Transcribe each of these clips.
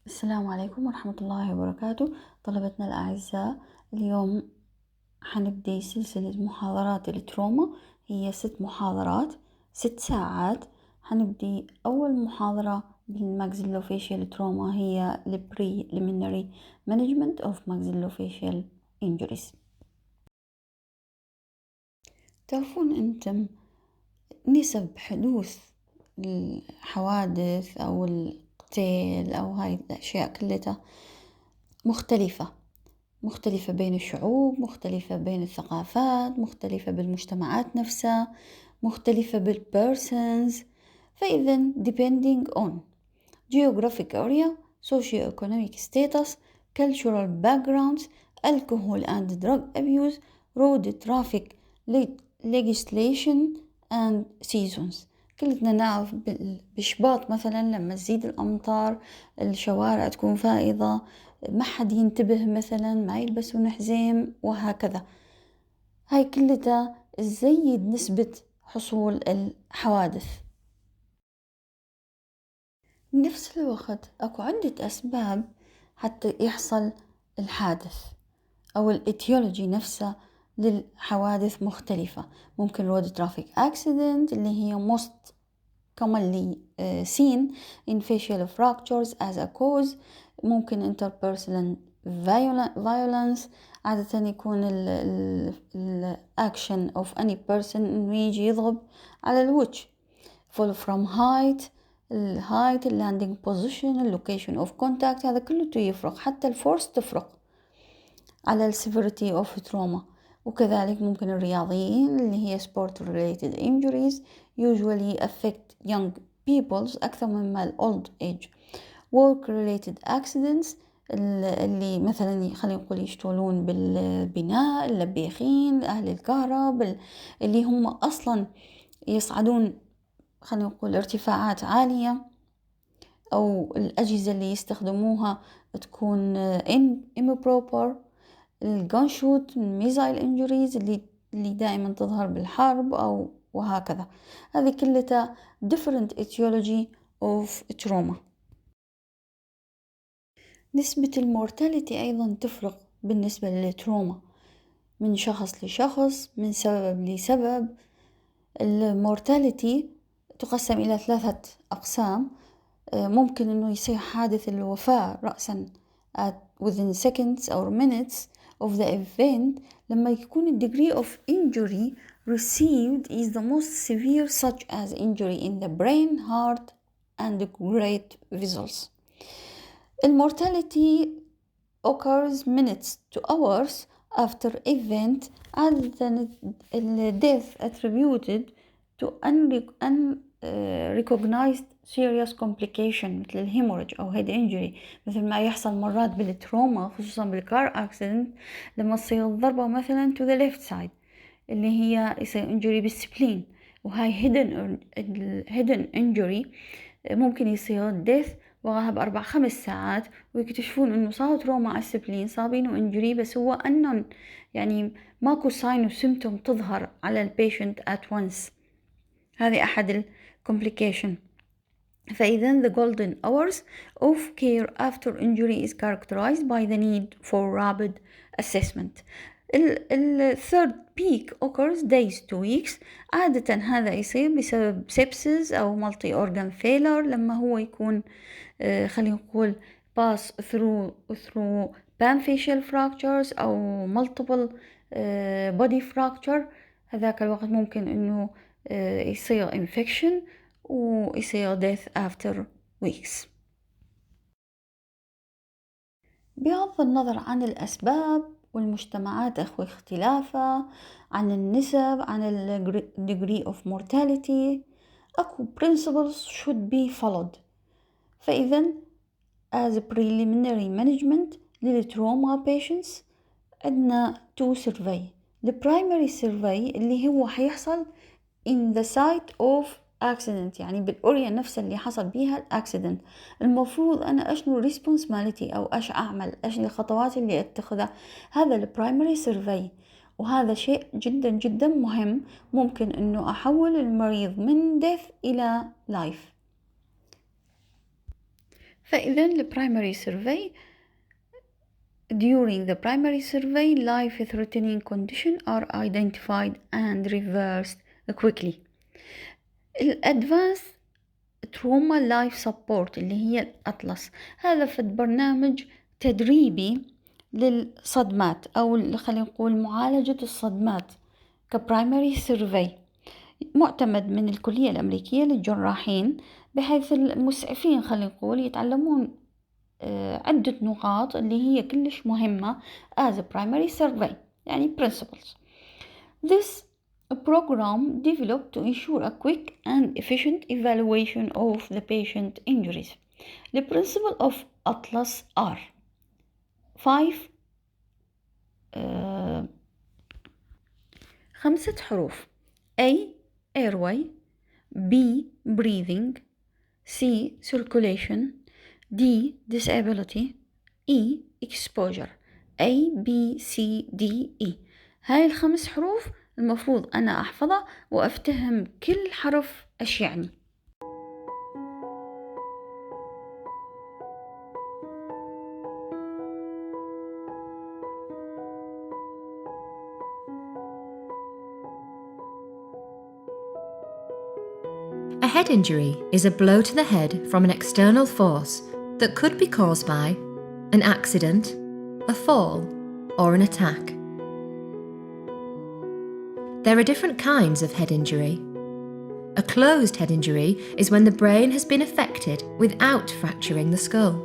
السلام عليكم ورحمة الله وبركاته. طلبتنا الأعزاء، اليوم حنبدي سلسلة محاضرات التروما. هي 6 محاضرات 6 ساعات. حنبدي أول محاضرة بالماكسيلوفيشيال تروما، هي Preliminary Management of Maxillofacial Injuries. تعرفون أنتم نسب حدوث الحوادث أو القتال أو هاي الأشياء كلها مختلفة بين الشعوب، مختلفة بين الثقافات، مختلفة بالمجتمعات نفسها، مختلفة بالpersons. فإذا depending on geographic area, socio-economic status, cultural backgrounds, alcohol and drug abuse, road traffic legislation and seasons. كلنا نعرف بشباط مثلا لما تزيد الأمطار الشوارع تكون فائضة، ما حد ينتبه مثلا، ما يلبسون حزام وهكذا. هاي كلها تزيد نسبة حصول الحوادث. بنفس الوقت اكو عدة اسباب حتى يحصل الحادث او الاتيولوجي نفسها للحوادث مختلفة. ممكن road traffic accident اللي هي most commonly seen in facial fractures as a cause. ممكن interpersonal violence، عادة يكون ال action of any person إنه يجي يضرب على الوجه. fall from height، الهايت، landing position، location of contact، هذا كله يفرق. حتى الفورس تفرق على severity of trauma. وكذلك ممكن الرياضيين اللي هي sport related injuries usually affect young people أكثر مما old age. work related accidents اللي مثلا خلينا نقول يشتغلون بالبناء، اللبيخين، أهل الكهرب، اللي هم أصلا يصعدون خلينا نقول ارتفاعات عالية، أو الأجهزة اللي يستخدموها تكون improper. الجانشوت، ميزايل انجريز اللي دائما تظهر بالحرب أو وهكذا. هذه كلها different etiology of trauma. نسبة المورتاليتي أيضا تفرق بالنسبة للتروما من شخص لشخص، من سبب لسبب. المورتاليتي تقسم إلى 3 أقسام. ممكن أنه يصير حادث الوفاة رأسا within seconds or minutes of the event لما يكون the degree of injury received is the most severe, such as injury in the brain, heart and great vessels. Mortality occurs minutes to hours after event, عادة death attributed to unrecognized serious complication مثل الهيموريج أو head injury، مثل ما يحصل مرات بالتروما خصوصا بالكار accident لما تصير الضربة مثلا to the left side اللي هي يصير injury بالسبلين، وهاي hidden injury ممكن يصير death وراها ب4-5 ساعات ويكتشفون انه صار تروما على السبلين، صابينه انجري بس هو انون، يعني ماكو ساين وسيمتوم تظهر على البيشنت at once. هذه احد الكومبليكيشن. فاذا the golden hours of care after injury is characterized by the need for rapid assessment. third peak occurs days to weeks. عادة هذا يصير بسبب sepsis أو multi organ failure، لما هو يكون خلينا نقول pass through panfacial fractures أو multiple body fracture. هذاك الوقت ممكن إنه يصير infection ويصير death after weeks. بغض النظر عن الأسباب والمجتمعات اختلافها، عن النسب، عن degree of mortality، أكو principles should be followed. فإذا as a preliminary management للتروما patients عندنا 2 survey. primary survey اللي هو حيحصل in the site of accident، يعني بالأريا نفسها اللي حصل بيها الأكسيدنت. المفروض أنا أشنو response مالتي أو أش أعمل، أش الخطوات اللي أتخذها. هذا البرايمري سيرفي، وهذا شيء جدا جدا مهم. ممكن أنه أحول المريض من death إلى life. فإذا البرايمري سيرفي during the primary survey life-threatening conditions are identified and reversed quickly. الادفانس تروما لايف سبورت اللي هي الأطلس، هذا في برنامج تدريبي للصدمات أو خلينا نقول معالجة الصدمات كبرايمري سيرفي، معتمد من الكلية الأمريكية للجراحين، بحيث المسعفين خلينا نقول يتعلمون عدة نقاط اللي هي كلش مهمة as a primary survey، يعني principles. This program developed to ensure a quick and efficient evaluation of the patient injuries. The principles of Atlas are 5 حروف: A. airway، B. breathing، C. circulation، D. disability، E. exposure. A B C D E. هاي ال5 حروف المفروض أنا أحفظها وأفتهم كل حرف إيش يعني. A head injury is a blow to the head from an external force that could be caused by an accident, a fall, or an attack. There are different kinds of head injury. A closed head injury is when the brain has been affected without fracturing the skull.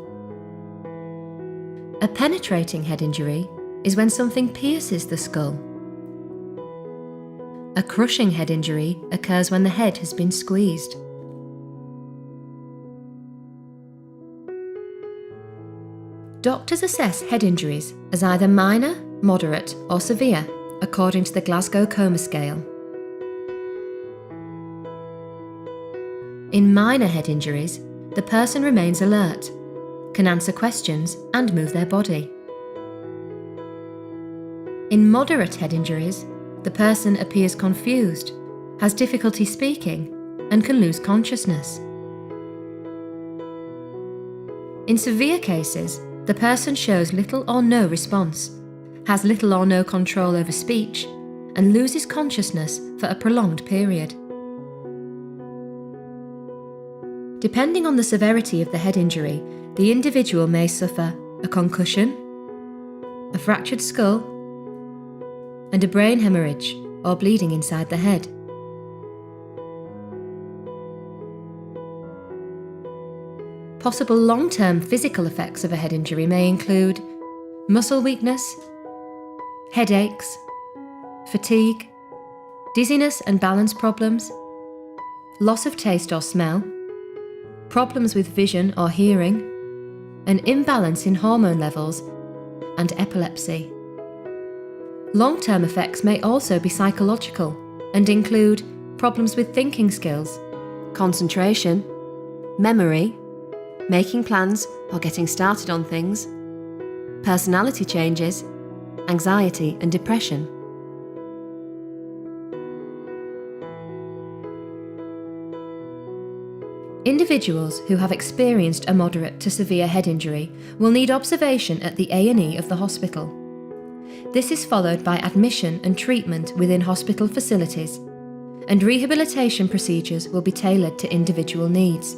A penetrating head injury is when something pierces the skull. A crushing head injury occurs when the head has been squeezed. Doctors assess head injuries as either minor, moderate, or severe, according to the Glasgow Coma Scale. In minor head injuries, the person remains alert, can answer questions, and move their body. In moderate head injuries, the person appears confused, has difficulty speaking, and can lose consciousness. In severe cases, the person shows little or no response, has little or no control over speech, and loses consciousness for a prolonged period. Depending on the severity of the head injury, the individual may suffer a concussion, a fractured skull, and a brain hemorrhage or bleeding inside the head. Possible long-term physical effects of a head injury may include muscle weakness, headaches, fatigue, dizziness and balance problems, loss of taste or smell, problems with vision or hearing, an imbalance in hormone levels, and epilepsy. Long-term effects may also be psychological and include problems with thinking skills, concentration, memory, making plans or getting started on things, personality changes, anxiety and depression. Individuals who have experienced a moderate to severe head injury will need observation at the A&E of the hospital. This is followed by admission and treatment within hospital facilities, and rehabilitation procedures will be tailored to individual needs.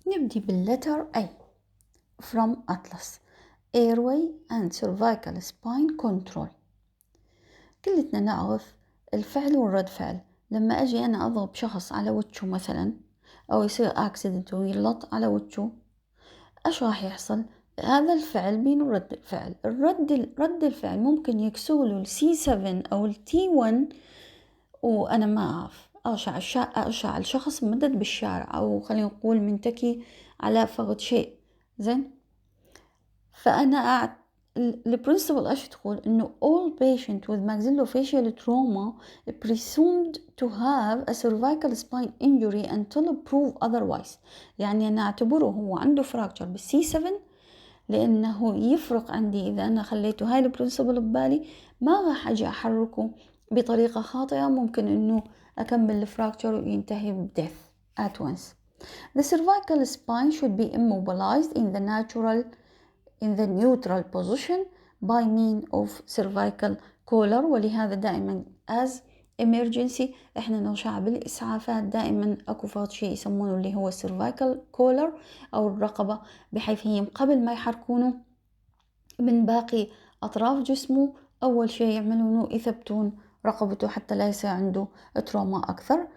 نبدي بالletter A from Atlas. airway and cervical spine control. كلتنا نعرف الفعل والرد فعل. لما أجي أنا أضرب شخص على وجهه مثلا أو يصير أكسيدنت ويلط على وجهه، إيش راح يحصل؟ هذا الفعل بين رد الفعل. رد الفعل ممكن يكسوله C7 أو T1 وأنا ما أعرف، أرشع الشخص ممدد بالشارع أو خلينا نقول منتكي على فقد شيء زين. فأنا البرنسبل إيش تقول؟ إنه all patient with maxillofacial trauma presumed to have a cervical spine injury until proved otherwise. يعني أنا أعتبره هو عنده فراكتشر بالC7 لأنه يفرق عندي إذا أنا خليته هاي البرنسبل ببالي، ما راح أجي أحركه بطريقة خاطئة ممكن إنه أكمل الفراكتشر وينتهي بديث at once. The cervical spine should be immobilized in the neutral position by means of cervical collar. ولهذا دائما as emergency احنا نرجع بالإسعافات دائما اكو فات شيء يسمونه اللي هو cervical collar او الرقبة، بحيث هي قبل ما يحركونه من باقي اطراف جسمه اول شيء يعملونه يثبتون رقبته حتى لا يصير عنده تروما اكثر.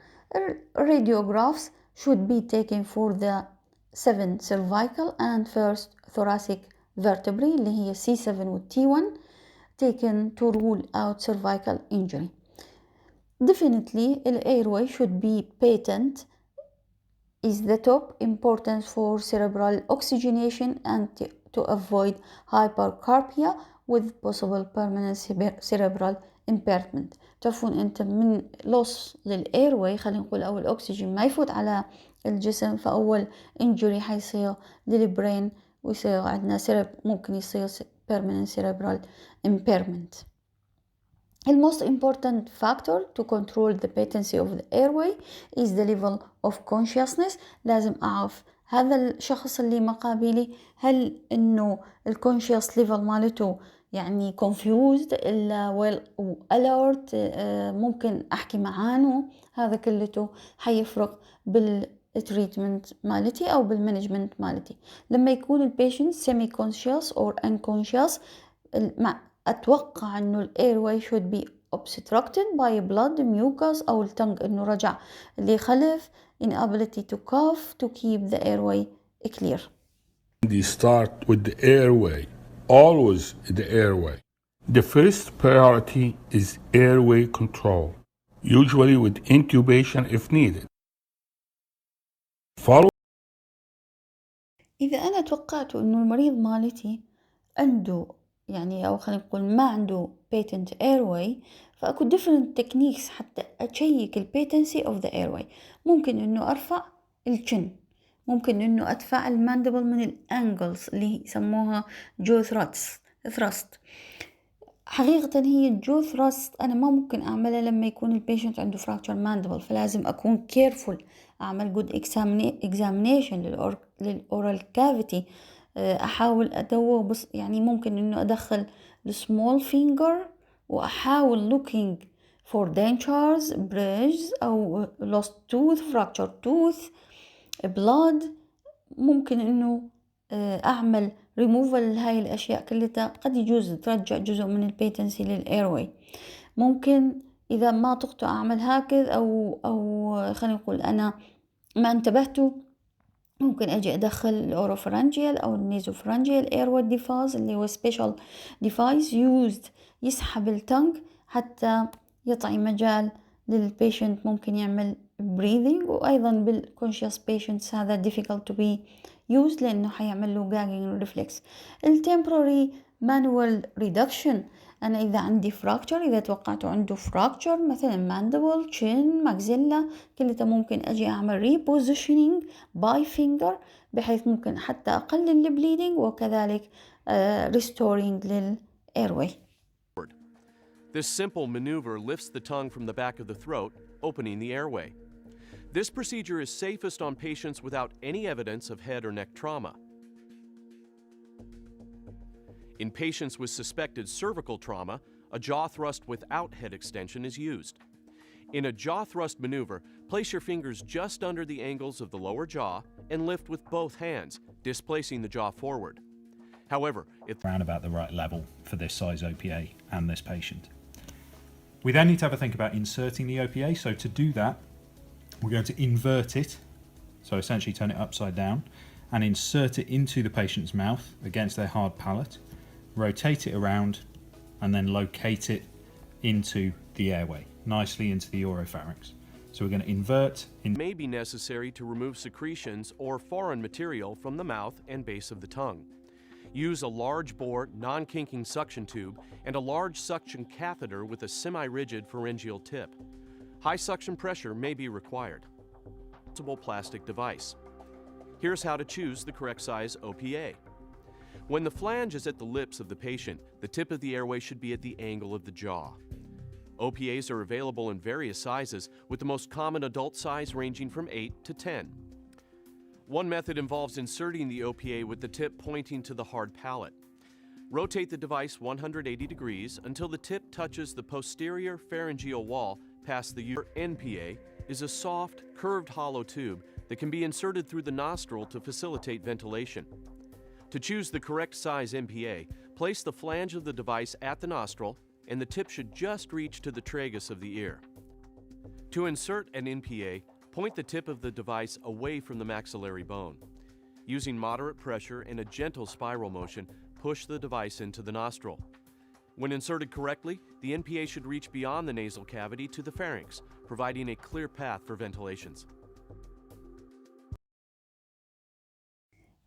Radiographs should be taken for the 7 cervical and first thoracic vertebrae اللي هي C7 و T1 taken to rule out cervical injury. Definitely the airway should be patent is the top importance for cerebral oxygenation and to avoid hypercapnia with possible permanent cerebral impairment. تعرفون انت من loss للايرواي خلينا نقول او الاكسجين ما يفوت على الجسم، فاول injury حيصير للبرين ويصير عندنا ممكن يصير permanent cerebral impairment. The most important factor to control the patency of the airway is the level of consciousness. لازم أعرف هذا الشخص اللي مقابلي هل إنه الconscious level مالته يعني confused إلا well alert، ممكن أحكي معانه. هذا كلته حيفرق بالتريتمنت مالتي أو بالمانجمنت مالتي. لما يكون البيشنت semi conscious or unconscious أتوقع إنه الأيرواي should be obstructed by blood, mucus أو التنج إنه رجع اللي خلف inability to cough to keep the airway clear. They start with the airway, always the airway. The first priority is airway control, usually with intubation if needed. إذا أنا توقعت إنه المريض مالتي عنده يعني أو خلينا نقول ما عنده patent airway، فأكو different techniques حتى أشيك ال patency of the airway. ممكن إنه أرفع الجن، ممكن إنه أدفع الماندبل من الأنجلز اللي يسموها جو thrust. حقيقة هي الجو thrust أنا ما ممكن أعملها لما يكون البيشنت عنده fracture mandible، فلازم أكون careful أعمل good examination للأورال cavity. أحاول أدور بس يعني ممكن إنه أدخل السمول فينجر وأحاول looking for dentures, bridges أو lost tooth, fractured tooth, blood. ممكن إنه أعمل removal لهاي الأشياء كلها. قد يجوز ترجع جزء من البيتنسي للإيروي. ممكن إذا ما تقطع أعمل هكذا أو خلينا نقول أنا ما انتبهتوا، ممكن أجي أدخل الأوروفرنجيال أو النيزوفرنجيال ايروي ديفايس اللي هو سبيشال ديفايس يوزد يسحب التنج حتى يعطي مجال للبيشنت ممكن يعمل breathing. وأيضا بالconscious patients هذا difficult to be used لأنه حيعمل له gagging reflex. الtemporary manual reduction أنا إذا عندي fracture، إذا توقعت عنده fracture مثلا mandible, chin, maxilla، كلها ممكن أجي أعمل repositioning by finger بحيث ممكن حتى أقلل البليدنج وكذلك restoring للأيروي. This simple maneuver lifts the tongue from the back of the throat, opening the airway. This procedure is safest on patients without any evidence of head or neck trauma. In patients with suspected cervical trauma, a jaw thrust without head extension is used. In a jaw thrust maneuver, place your fingers just under the angles of the lower jaw and lift with both hands, displacing the jaw forward. However, it's around about the right level for this size OPA and this patient. We then need to have a think about inserting the OPA. So to do that, we're going to invert it, so essentially turn it upside down, and insert it into the patient's mouth against their hard palate, rotate it around, and then locate it into the airway, nicely into the oropharynx. So we're going to invert. It may be necessary to remove secretions or foreign material from the mouth and base of the tongue. Use a large bore, non-kinking suction tube and a large suction catheter with a semi-rigid pharyngeal tip. High suction pressure may be required. Flexible plastic device. Here's how to choose the correct size OPA. When the flange is at the lips of the patient, the tip of the airway should be at the angle of the jaw. OPAs are available in various sizes, with the most common adult size ranging from 8 to 10. One method involves inserting the OPA with the tip pointing to the hard palate. Rotate the device 180 degrees until the tip touches the posterior pharyngeal wall past the NPA is a soft, curved hollow tube that can be inserted through the nostril to facilitate ventilation. To choose the correct size NPA, place the flange of the device at the nostril and the tip should just reach to the tragus of the ear. To insert an NPA, point the tip of the device away from the maxillary bone. Using moderate pressure and a gentle spiral motion, push the device into the nostril. When inserted correctly, the NPA should reach beyond the nasal cavity to the pharynx, providing a clear path for ventilations.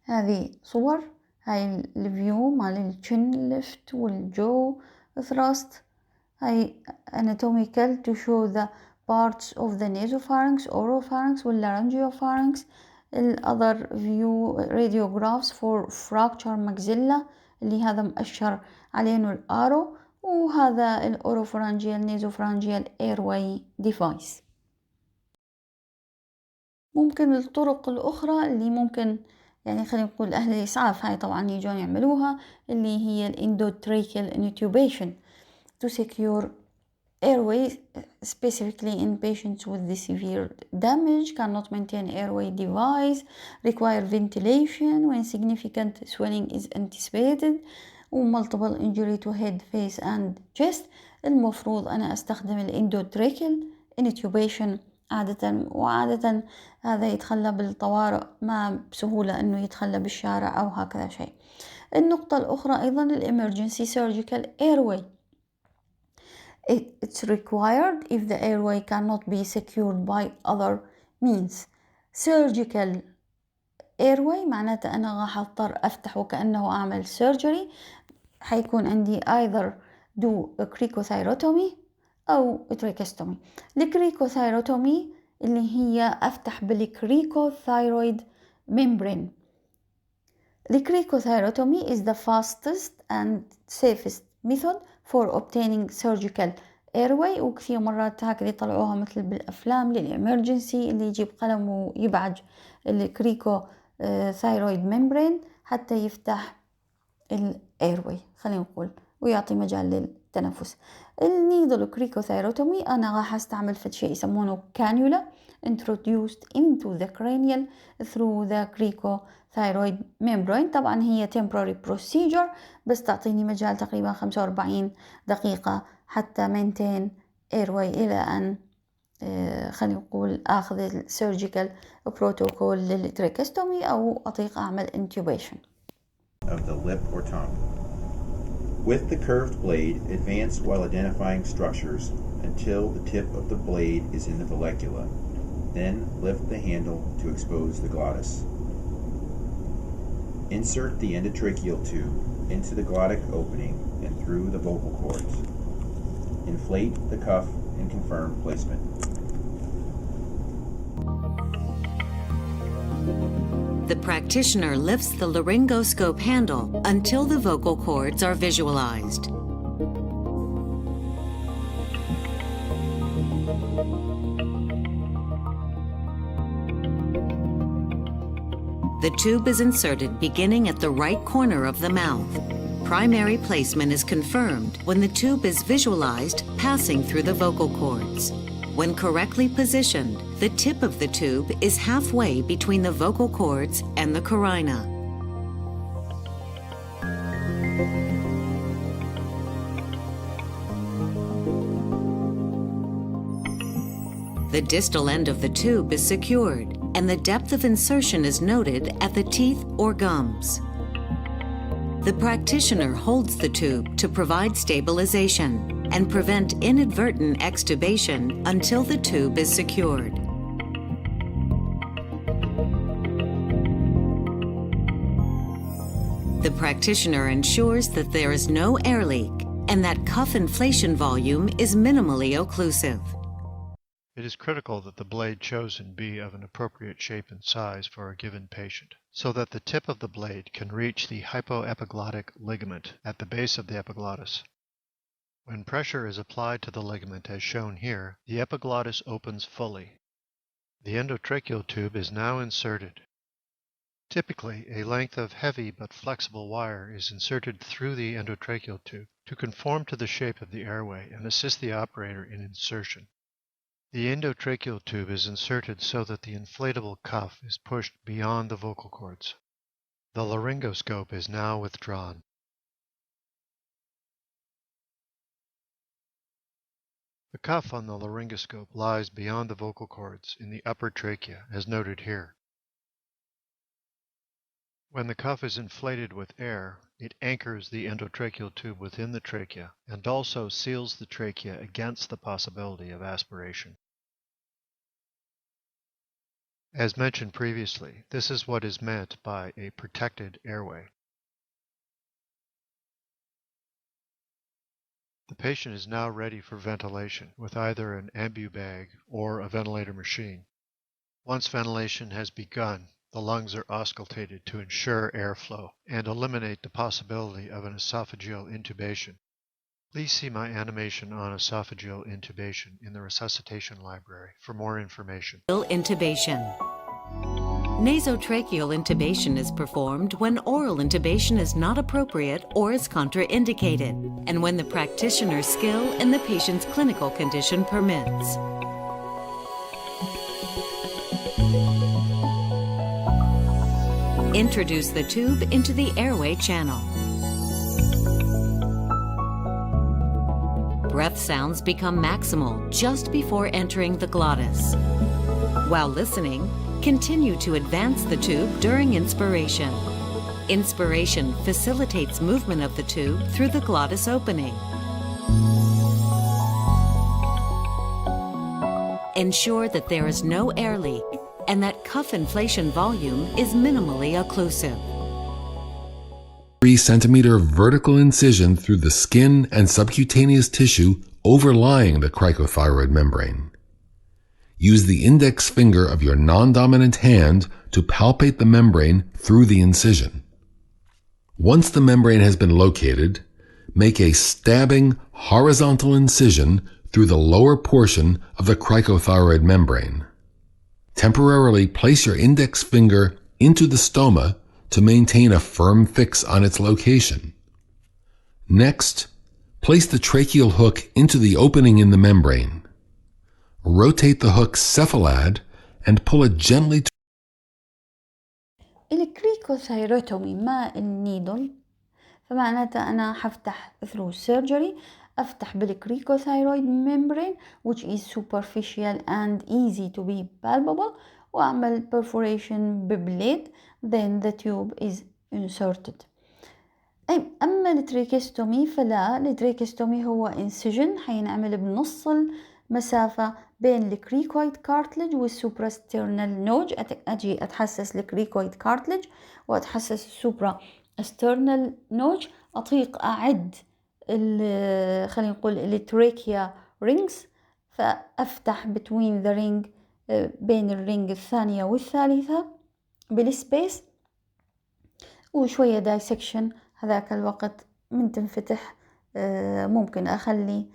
هذه صور، هاي الفيو مال الشن ليفت والجو ثراست. هاي anatomical to show the parts of the nasopharynx, oropharynx والlaryngopharynx. other view radiographs for fracture maxilla اللي هذا مؤشر عليه انه الارو، وهذا الاوروفرانجيال نيزوفرانجيال airway device. ممكن الطرق الأخرى اللي ممكن يعني خلينا نقول أهل الإسعاف هاي طبعا يجون يعملوها، اللي هي endotracheal intubation to secure airway specifically in patients with the severe damage, cannot maintain airway device, require ventilation when significant swelling is anticipated, multiple injury to head, face and chest. المفروض أنا أستخدم endotracheal intubation وعادة هذا يتخلى بالطوارئ، ما بسهولة أنه يتخلى بالشارع أو هكذا شيء. النقطة الأخرى أيضا emergency surgical airway. It's required if the airway cannot be secured by other means. Surgical airway معناته أنا راح أضطر أفتح وكأنه أعمل surgery. حيكون عندي either do a cricothyrotomy أو tracheostomy. الكريكوثايروتومي اللي هي أفتح بالكريكوثايرويد membrane. الكريكوثايروتومي is the fastest and safest method for obtaining surgical airway، وكثير مرات هكذا يطلعوها مثل بالأفلام للإمرجنسي اللي يجيب قلم ويبعج الكريكوثايرويد membrane حتى يفتح الايروي خلينا نقول ويعطي مجال للتنفس. النيدل كريكوثايروتومي أنا راح أستعمل في شيء يسمونه كانيولا introduced into the cranial through the cricothyroid membrane. طبعا هي temporary procedure بس تعطيني مجال تقريبا 45 دقيقة حتى maintain airway إلى أن خلينا نقول أخذ السيرجيكال بروتوكول للتريكستومي أو أطيق أعمل intubation. Of the lip or tongue. With the curved blade, advance while identifying structures until the tip of the blade is in the vallecula. Then lift the handle to expose the glottis. Insert the endotracheal tube into the glottic opening and through the vocal cords. Inflate the cuff and confirm placement. The practitioner lifts the laryngoscope handle until the vocal cords are visualized. The tube is inserted beginning at the right corner of the mouth. Primary placement is confirmed when the tube is visualized passing through the vocal cords. When correctly positioned, the tip of the tube is halfway between the vocal cords and the carina. The distal end of the tube is secured, and the depth of insertion is noted at the teeth or gums. The practitioner holds the tube to provide stabilization and prevent inadvertent extubation until the tube is secured. The practitioner ensures that there is no air leak and that cuff inflation volume is minimally occlusive. It is critical that the blade chosen be of an appropriate shape and size for a given patient, so that the tip of the blade can reach the hypoepiglottic ligament at the base of the epiglottis. When pressure is applied to the ligament as shown here, the epiglottis opens fully. The endotracheal tube is now inserted. Typically, a length of heavy but flexible wire is inserted through the endotracheal tube to conform to the shape of the airway and assist the operator in insertion. The endotracheal tube is inserted so that the inflatable cuff is pushed beyond the vocal cords. The laryngoscope is now withdrawn. The cuff on the laryngoscope lies beyond the vocal cords in the upper trachea, as noted here. When the cuff is inflated with air, it anchors the endotracheal tube within the trachea and also seals the trachea against the possibility of aspiration. As mentioned previously, this is what is meant by a protected airway. The patient is now ready for ventilation with either an ambu bag or a ventilator machine. Once ventilation has begun, the lungs are auscultated to ensure airflow and eliminate the possibility of an esophageal intubation. Please see my animation on esophageal intubation in the resuscitation library for more information. Intubation. Nasotracheal intubation is performed when oral intubation is not appropriate or is contraindicated, and when the practitioner's skill and the patient's clinical condition permits. Introduce the tube into the airway channel. Breath sounds become maximal just before entering the glottis. While listening, continue to advance the tube during inspiration. Inspiration facilitates movement of the tube through the glottis opening. Ensure that there is no air leak and that cuff inflation volume is minimally occlusive. 3-centimeter vertical incision through the skin and subcutaneous tissue overlying the cricothyroid membrane. Use the index finger of your non-dominant hand to palpate the membrane through the incision. Once the membrane has been located, make a stabbing horizontal incision through the lower portion of the cricothyroid membrane. Temporarily place your index finger into the stoma to maintain a firm fix on its location. Next, place the tracheal hook into the opening in the membrane. Rotate the hook cephalad and pull it gently to الكريكوثايروتومي مع النيدل، فمعناتها أنا حفتح through surgery، أفتح بالكريكوثايرويد membrane which is superficial and easy to be palpable، وأعمل perforation ببليد then the tube is inserted. أما التريكستومي فلا، التريكستومي هو incision حينعمل بنص المسافة بين الكريكويد كارتلج والسوبراسترنال نوج. أجي أتحسس الكريكويد كارتلج وأتحسس السوبراسترنال نوج، أطيق أعد خلينا نقول التريكيا رينجز، فأفتح between the ring بين الرينج الثانية والثالثة بالسبيس وشوية دايسكشن. هذاك الوقت من تنفتح ممكن أخلي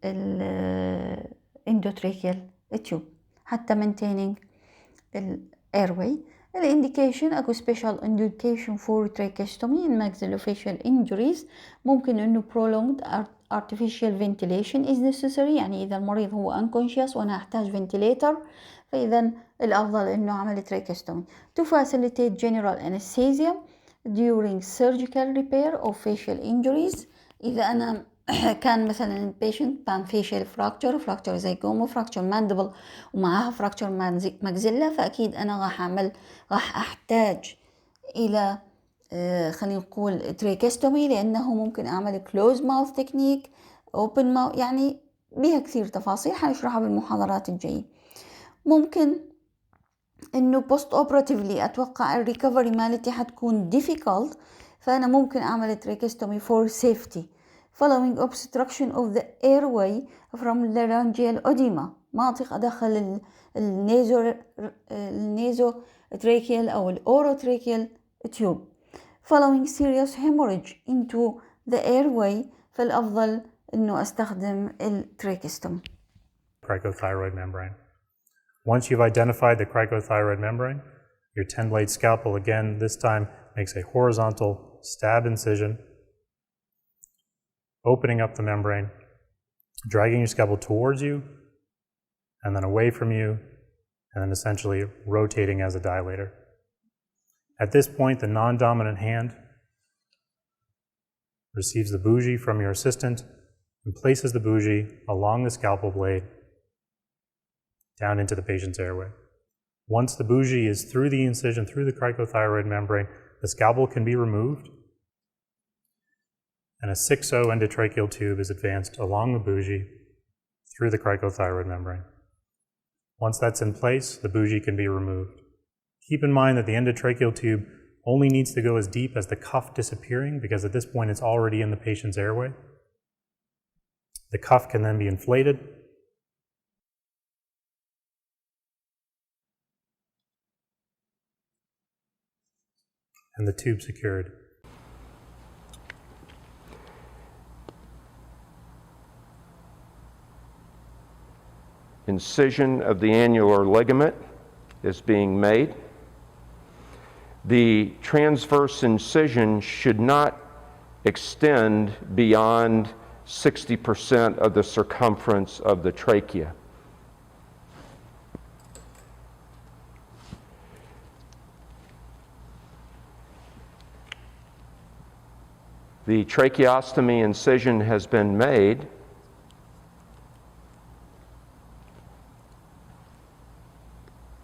الاندوتريكيال تيوب حتى maintaining airway. indication أكو special indication for tracheostomy in maxillofacial injuries. ممكن إنه prolonged artificial ventilation is necessary، يعني إذا المريض هو unconscious وأنا أحتاج ventilator، فإذا الأفضل إنه عمل tracheostomy to facilitate general anesthesia during surgical repair of facial injuries. إذا أنا كان مثلا patient كان facial fracture زيكوما fracture mandible ومعها fracture maxilla، فأكيد أنا راح أحتاج إلى خلينا نقول tracheostomy، لأنه ممكن أعمل closed mouth technique open mouth، يعني بيها كثير تفاصيل حنشرحها بالمحاضرات الجاية. ممكن إنه post operatively أتوقع الريكفري مالتي حتكون difficult، فأنا ممكن أعمل tracheostomy for safety following obstruction of the airway from laryngeal edema. ما أطيق أدخل النيزوتراكيال أو الأوروتراكيال tube following serious hemorrhage into the airway فالأفضل إنه أستخدم التريكستومي. Cricothyroid membrane. Once you've identified the cricothyroid membrane, your 10-blade scalpel again this time makes a horizontal stab incision, opening up the membrane, dragging your scalpel towards you, and then away from you, and then essentially rotating as a dilator. At this point, the non-dominant hand receives the bougie from your assistant and places the bougie along the scalpel blade down into the patient's airway. Once the bougie is through the incision, through the cricothyroid membrane, the scalpel can be removed, and a 6-0 endotracheal tube is advanced along the bougie through the cricothyroid membrane. Once that's in place, the bougie can be removed. Keep in mind that the endotracheal tube only needs to go as deep as the cuff disappearing, because at this point it's already in the patient's airway. The cuff can then be inflated, and the tube secured. Incision of the annular ligament is being made. The transverse incision should not extend beyond 60% of the circumference of the trachea. The tracheostomy incision has been made.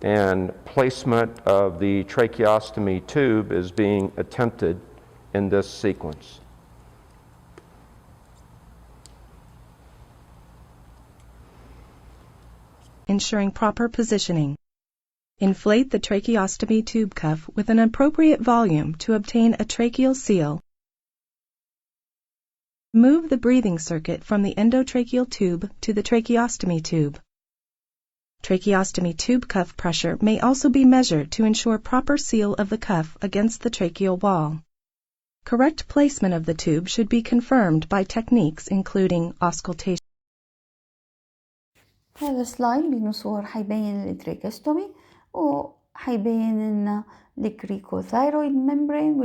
And placement of the tracheostomy tube is being attempted in this sequence. Ensuring proper positioning. Inflate the tracheostomy tube cuff with an appropriate volume to obtain a tracheal seal. Move the breathing circuit from the endotracheal tube to the tracheostomy tube. Tracheostomy tube cuff pressure may also be measured to ensure proper seal of the cuff against the tracheal wall. Correct placement of the tube should be confirmed by techniques including auscultation. هذا سلايد بنصور حيبين التريكستومي وحيبين إن الكريكوثايرويد ممبرين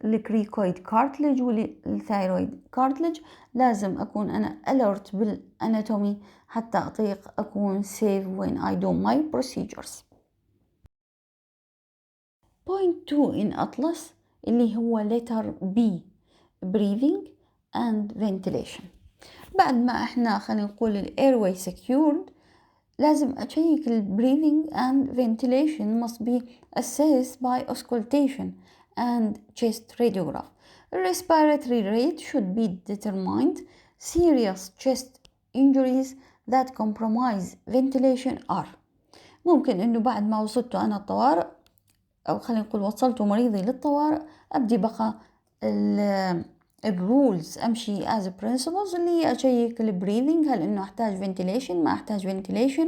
والكريكويد كارتلج والثايرويد كارتلج. لازم أكون أنا alert بالأناتومي حتى أطيق أكون safe when I do my procedures. Point 2 in Atlas اللي هو letter B, breathing and ventilation. بعد ما احنا خلينا نقول ال airway secured، لازم أشيك ال breathing and ventilation must be assessed by auscultation and chest radiograph. The respiratory rate should be determined. Serious chest injuries that compromise ventilation are. ممكن إنه بعد ما وصلت أنا الطوارئ أو خلينا نقول وصلت مريضي للطوارئ أبدي بقى الرولز أمشي as principles اللي هي أشيك البريذنج، هل إنه أحتاج ventilation ما أحتاج ventilation.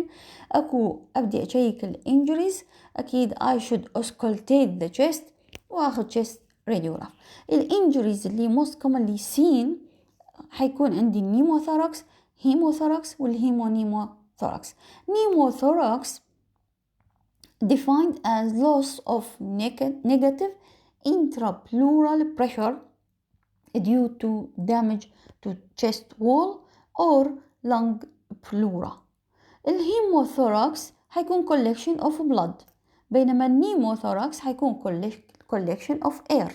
أبدي أشيك الانجريز، أكيد I should auscultate the chest وأخذ chest radiograph. الانجريز اللي most commonly seen حيكون عندي نيموثوركس، هيموثوركس والهيمونيموثوركس. Pneumothorax defined as loss of negative intrapleural pressure due to damage to chest wall or lung pleura. الهيموثوراكس حيكون collection of blood، بينما النيموثوراكس حيكون collection of air.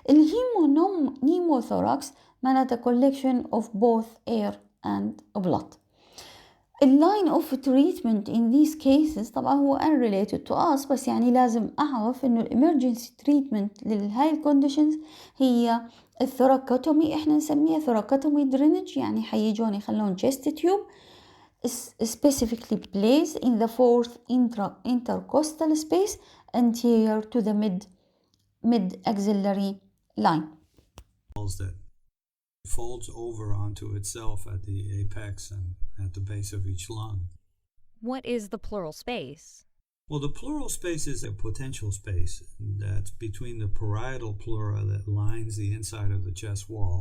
الهيمونيموثوراكس معناتها collection of both air and blood. The line of treatment in these cases طبعا هو unrelated to us، بس يعني لازم أعرف إنه emergency treatment للهاي conditions هي الثوراكوتومي. إحنا نسميها ثوراكوتومي درينج، يعني حيجون يخلون chest tube specifically placed in the fourth intercostal space anterior to the mid-axillary line. That folds over onto itself at the apex and at the base of each lung. What is the pleural space? Well, the pleural space is a potential space that's between the parietal pleura that lines the inside of the chest wall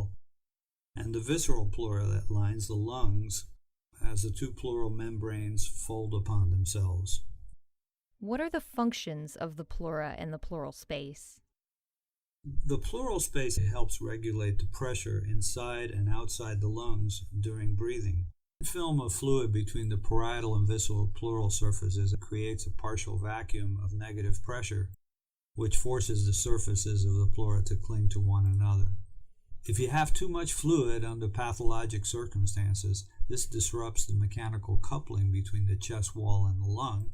and the visceral pleura that lines the lungs as the two pleural membranes fold upon themselves. What are the functions of the pleura and the pleural space? The pleural space helps regulate the pressure inside and outside the lungs during breathing. A film of fluid between the parietal and visceral pleural surfaces creates a partial vacuum of negative pressure, which forces the surfaces of the pleura to cling to one another. If you have too much fluid under pathologic circumstances, this disrupts the mechanical coupling between the chest wall and the lung,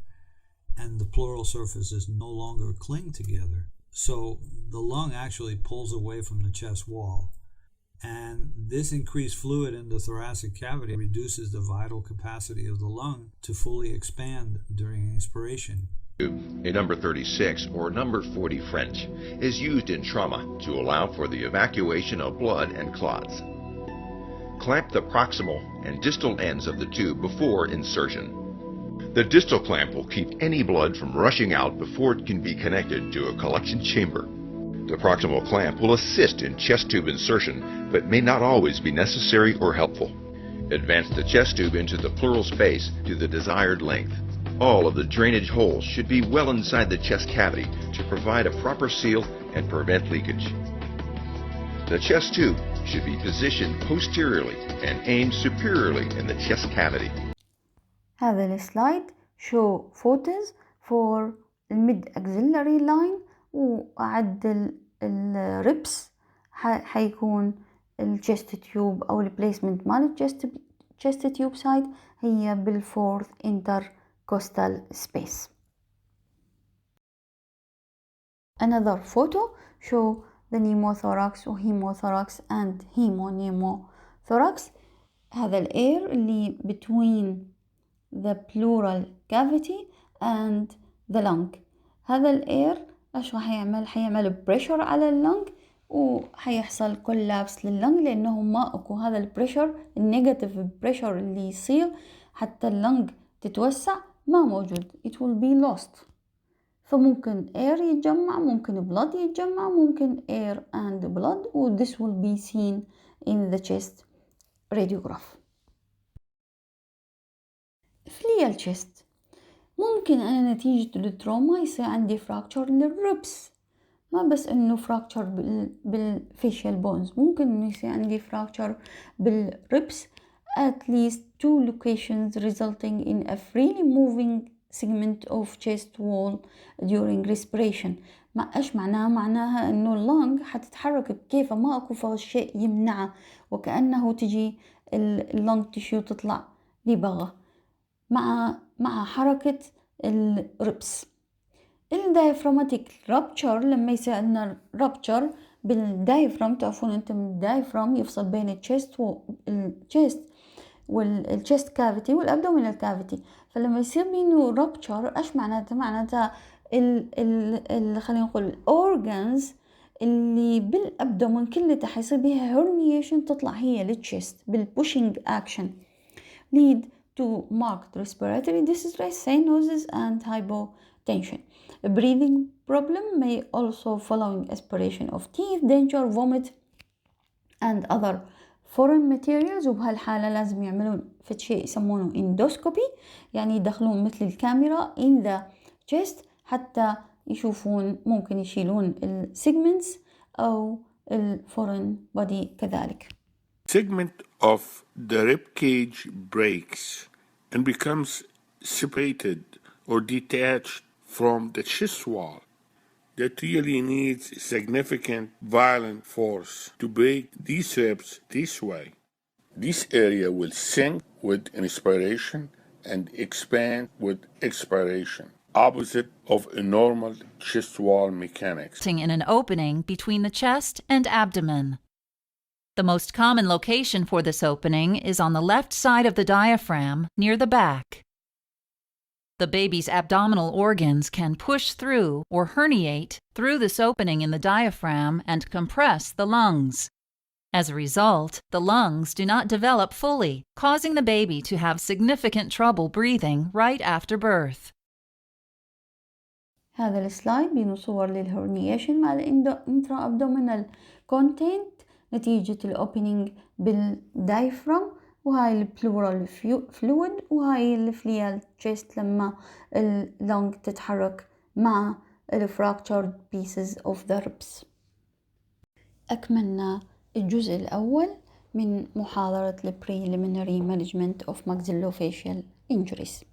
and the pleural surfaces no longer cling together. So the lung actually pulls away from the chest wall. And this increased fluid in the thoracic cavity reduces the vital capacity of the lung to fully expand during inspiration. A number 36 or number 40 French is used in trauma to allow for the evacuation of blood and clots. Clamp the proximal and distal ends of the tube before insertion. The distal clamp will keep any blood from rushing out before it can be connected to a collection chamber. The proximal clamp will assist in chest tube insertion, but may not always be necessary or helpful. Advance the chest tube into the pleural space to the desired length. All of the drainage holes should be well inside the chest cavity to provide a proper seal and prevent leakage. The chest tube should be positioned posteriorly and aimed superiorly in the chest cavity. هذا السلايد show photos for mid axillary line وأعد الربس حيكون الchest tube أو البليسمنت مال الchest tube side هي بالfourth intercostal space. Another photo show the pneumothorax و hemothorax and hemopneumothorax. هذا الاير اللي between the pleural cavity and the lung. هذا الاير ايش راح يعمل؟ حيعمل بريشر على اللنج وحيحصل كولابس لللنج لانه ما اكو هذا البريشر النيجاتيف بريشر اللي يصير حتى اللنج تتوسع ما موجود. It will be lost. فممكن air يتجمع، ممكن blood يتجمع، ممكن air and blood و this will be seen in the chest radiograph. في الchest ممكن أنا نتيجة التروما يصير عندي فراكتشر للربس، ما بس إنه فراكتشر بالفيشيال بونز، ممكن إنه يصير عندي فراكتشر بالربس at least 2 locations resulting in a freely moving segment of chest wall during respiration. ما إيش معناها؟ معناها إنه اللنج حتتحرك بكيفها، ما أكو فيها شيء يمنعه، وكأنه تجي اللنج تشيو تطلع لبغة مع حركة الربس. الدايفراماتيك رابتشر لما يصير عندنا رابتشر بالدايفرام، تعرفون انتم الدايفرام يفصل بين الchest والchest كافيتي والابدومينال كافيتي، فلما يصير بينه رابتشر ايش معناتها؟ معناتها خلينا نقول الاورجانز اللي بالابدومين كلها حيصير بيها هرنيشن تطلع هي للchest بالبوشينج اكشن lead to marked respiratory distress, cyanosis and hypotension. A breathing problem may also following aspiration of teeth, danger, vomit and other foreign materials. وبهالحالة لازم يعملون في شيء يسمونه endoscopy، يعني يدخلون مثل الكاميرا in the chest حتى يشوفون ممكن يشيلون segments أو foreign body كذلك. Segment of the rib cage breaks and becomes separated or detached from the chest wall. That really needs significant violent force to break these ribs this way. This area will sink with inspiration and expand with expiration, opposite of a normal chest wall mechanics. In an opening between the chest and abdomen. The most common location for this opening is on the left side of the diaphragm, near the back. The baby's abdominal organs can push through or herniate through this opening in the diaphragm and compress the lungs. As a result, the lungs do not develop fully, causing the baby to have significant trouble breathing right after birth. هذا السلايد بينه صور للهرنيشن مع الانترا abdominal content نتيجة الأوبننج بالدايفرام، وهاي البلورال فلويد، وهاي الفليال تشيست لما اللونج تتحرك مع الفراكتشرد pieces of the ribs. أكملنا الجزء الأول من محاضرة البريليمينري مانجمنت of maxillofacial injuries.